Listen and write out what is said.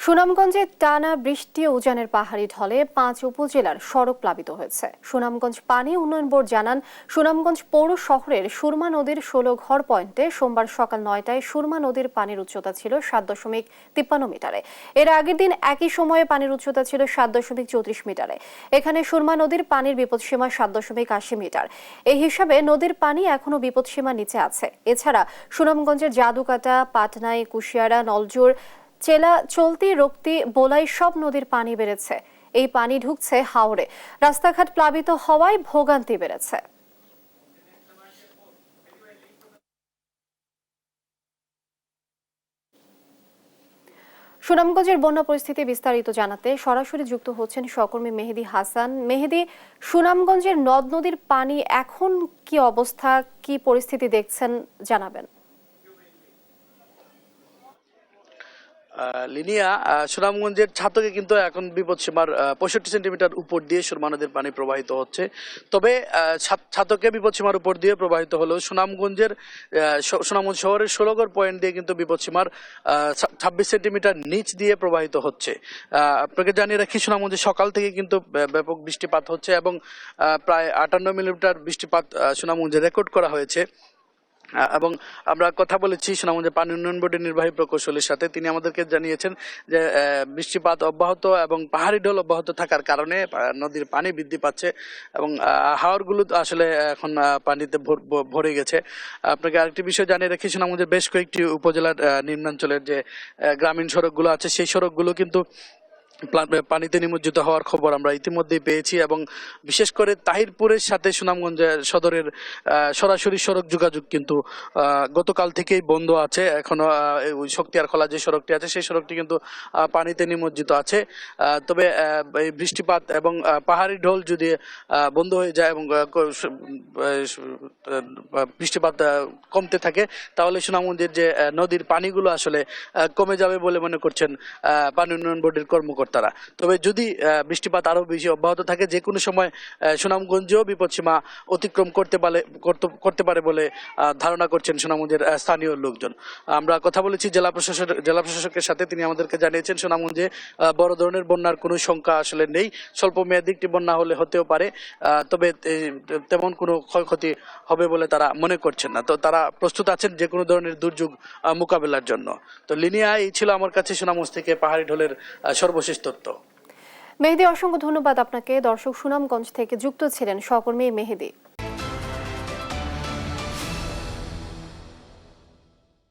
সুনামগঞ্জে টানা বৃষ্টি ও উজানের পাহাড়ি ঢলে ৫ উপজেলার সড়ক প্লাবিত হয়েছে। সুনামগঞ্জ পানি উন্নয়ন বোর্ড জানান, সুনামগঞ্জ পৌর শহরের সুরমা নদীর ১৬ ঘর পয়েন্টে সোমবার সকাল ৯টায় সুরমা নদীর পানির উচ্চতা ছিল ৭.৫৩ মিটারে। এর আগের দিন একই সময়ে পানির উচ্চতা ছিল ৭.৩৪ মিটারে। এখানে সুরমা নদীর পানির বিপদসীমা ৭.৮০ মিটার। এই হিসাবে নদীর পানি এখনও বিপদসীমার নিচে আছে। এছাড়া সুনামগঞ্জের জাদুকাটা, পাটনাই, কুশিয়ারা, নলজুর, চেলা, চলতি, রক্তি, বোলাই সব নদীর পানি বেড়েছে। এই পানি ঢুকছে হাওরে। রাস্তাঘাট প্লাবিত হওয়ায় ভোগান্তি বেড়েছে। সুনামগঞ্জের বন্যা পরিস্থিতি বিস্তারিত জানাতে সরাসরি যুক্ত হচ্ছেন সহকর্মী মেহেদী হাসান। মেহেদী, সুনামগঞ্জের নদ নদীর পানি এখন কি অবস্থা, কি পরিস্থিতি দেখছেন জানাবেন। লিনিয়া, সুনামগঞ্জের ছাতকে কিন্তু এখন বিপদসীমার ৬৫ সেন্টিমিটার উপর দিয়ে সুরমা নদীর পানি প্রবাহিত হচ্ছে। তবে ছাতকে বিপদসীমার উপর দিয়ে প্রবাহিত হলেও সুনামগঞ্জ শহরের ১৬ ঘর পয়েন্ট দিয়ে কিন্তু বিপদসীমার ২৬ সেন্টিমিটার নিচ দিয়ে প্রবাহিত হচ্ছে। আপনাকে জানিয়ে রাখি, সুনামগঞ্জে সকাল থেকে কিন্তু ব্যাপক বৃষ্টিপাত হচ্ছে এবং প্রায় ৫৮ মিলিমিটার বৃষ্টিপাত সুনামগঞ্জে রেকর্ড করা হয়েছে। এবং আমরা কথা বলেছি সুনামগঞ্জে পানি উন্নয়ন বোর্ডের নির্বাহী প্রকৌশলীর সাথে। তিনি আমাদেরকে জানিয়েছেন যে বৃষ্টিপাত অব্যাহত এবং পাহাড়ি ঢল অব্যাহত থাকার কারণে নদীর পানি বৃদ্ধি পাচ্ছে এবং হাওরগুলো আসলে এখন পানিতে ভরে গেছে। আপনাকে আরেকটি বিষয় জানিয়ে রাখি, সুনামগঞ্জের বেশ কয়েকটি উপজেলার নিম্নাঞ্চলের যে গ্রামীণ সড়কগুলো আছে, সেই সড়কগুলো কিন্তু পানিতে নিমজ্জিত হওয়ার খবর আমরা ইতিমধ্যেই পেয়েছি এবং বিশেষ করে তাহিরপুরের সাথে সুনামগঞ্জ সদরের সরাসরি সড়ক যোগাযোগ কিন্তু গতকাল থেকেই বন্ধ আছে। এখনো ওই শক্তিয়ার খোলা যে সড়কটি আছে সেই সড়কটি কিন্তু পানিতে নিমজ্জিত আছে। তবে এই বৃষ্টিপাত এবং পাহাড়ি ঢল যদি বন্ধ হয়ে যায় এবং বৃষ্টিপাত কমতে থাকে, তাহলে সুনামগঞ্জের যে নদীর পানিগুলো আসলে কমে যাবে বলে মনে করছেন পানি উন্নয়ন বোর্ডের কর্মকর্তারা। তবে যদি বৃষ্টিপাত আরো বেশি অব্যাহত থাকে, যে কোনো সময় সুনামগঞ্জেও বিপদসীমা অতিক্রম করতে পারে বলে ধারণা করছেন সুনামগঞ্জের স্থানীয় লোকজন। আমরা কথা বলেছি জেলা প্রশাসকের সাথে। তিনি আমাদেরকে জানিয়েছেন সুনামগঞ্জে বড় ধরনের বন্যার কোনো শঙ্কা আসলে নেই। স্বল্প মেয়াদী একটি বন্যা হতেও পারে, তবে তেমন কোনো ক্ষয়ক্ষতি হবে বলে তারা মনে করছেন না। তো তারা প্রস্তুত আছেন যে কোনো ধরনের দুর্যোগ মোকাবেলার জন্য। তো লিনিয়া, এই ছিল আমার কাছে সুনামগঞ্জ থেকে পাহাড়ি ঢলের সর্বশেষ তথ্য। মেহেদী, অসংখ্য ধন্যবাদ আপনাকে। দর্শক, সুনামগঞ্জ থেকে যুক্ত ছিলেন সহকর্মী মেহেদী।